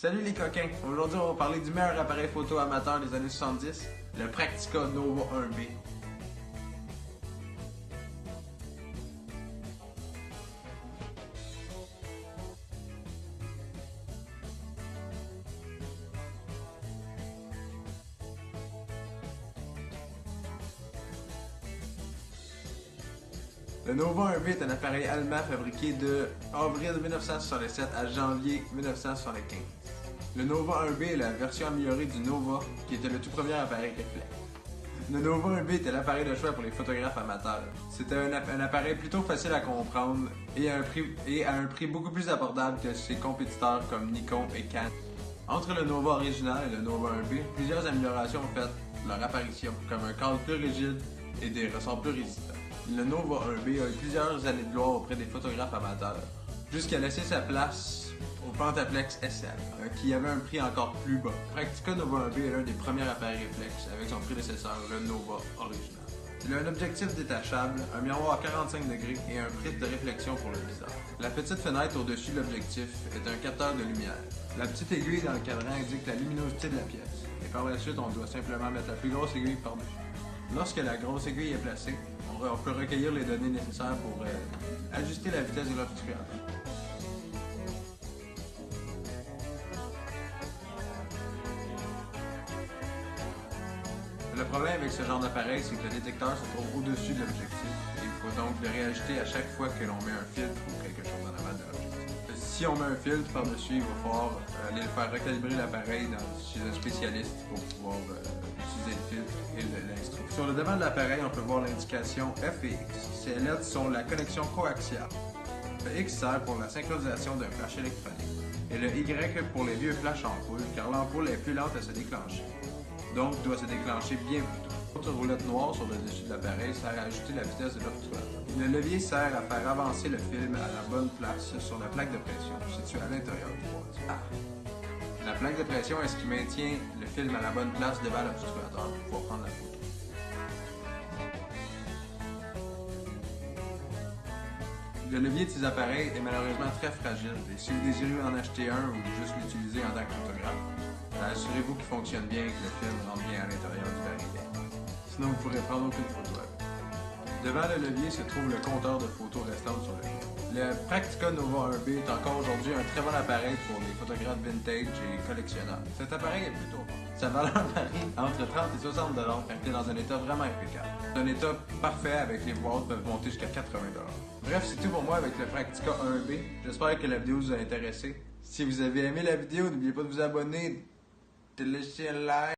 Salut les coquins! Aujourd'hui, on va parler du meilleur appareil photo amateur des années 70, le Praktica Nova 1B. Le Nova 1B est un appareil allemand fabriqué de avril 1967 à janvier 1975. Le Nova 1B est la version améliorée du Nova, qui était le tout premier appareil réflexe. Le Nova 1B était l'appareil de choix pour les photographes amateurs. C'était un appareil plutôt facile à comprendre et à un prix beaucoup plus abordable que ses compétiteurs comme Nikon et Canon. Entre le Nova original et le Nova 1B, plusieurs améliorations ont fait leur apparition, comme un cadre plus rigide et des ressorts plus résistants. Le Nova 1B a eu plusieurs années de gloire auprès des photographes amateurs, jusqu'à laisser sa place au Pentax SL, qui avait un prix encore plus bas. Praktica Nova 1B est l'un des premiers appareils réflexes avec son prédécesseur, le Nova original. Il a un objectif détachable, un miroir à 45 degrés et un prisme de réflexion pour le visage. La petite fenêtre au-dessus de l'objectif est un capteur de lumière. La petite aiguille dans le cadran indique la luminosité de la pièce. Et par la suite, on doit simplement mettre la plus grosse aiguille par-dessus. Lorsque la grosse aiguille est placée, on peut recueillir les données nécessaires pour ajuster la vitesse de l'obturateur. Le problème avec ce genre d'appareil, c'est que le détecteur se trouve au-dessus de l'objectif. Il faut donc le réajuster à chaque fois que l'on met un filtre ou quelque chose en avant de l'objectif. Si on met un filtre par-dessus, il va falloir aller faire recalibrer l'appareil chez un spécialiste pour pouvoir utiliser le filtre et l'instrument. Sur le devant de l'appareil, on peut voir l'indication F et X. Ces LED sont la connexion coaxiale. Le X sert pour la synchronisation d'un flash électronique et le Y pour les vieux flashs ampoule, car l'ampoule est plus lente à se déclencher, donc doit se déclencher bien plus tôt. L'autre roulette noire sur le dessus de l'appareil sert à ajuster la vitesse de l'obturateur. Le levier sert à faire avancer le film à la bonne place sur la plaque de pression située à l'intérieur du boîtier. La plaque de pression est ce qui maintient le film à la bonne place devant l'obturateur pour pouvoir prendre la photo. Le levier de ces appareils est malheureusement très fragile et si vous désirez en acheter un ou juste l'utiliser en tant que photographe, assurez-vous qu'il fonctionne bien et que le film rentre bien à l'intérieur du barillet. Sinon, vous ne pourrez prendre aucune photo avec. Devant le levier se trouve le compteur de photos restantes sur le film. Le Praktica Nova 1B est encore aujourd'hui un très bon appareil pour les photographes vintage et collectionneurs. Cet appareil est plutôt bon. Sa valeur varie entre 30 et 60 $ quand il est dans un état vraiment impeccable. Un état parfait avec les boîtes peuvent monter jusqu'à 80 $. Bref, c'est tout pour moi avec le Praktica 1B. J'espère que la vidéo vous a intéressé. Si vous avez aimé la vidéo, n'oubliez pas de vous abonner, de laisser un like.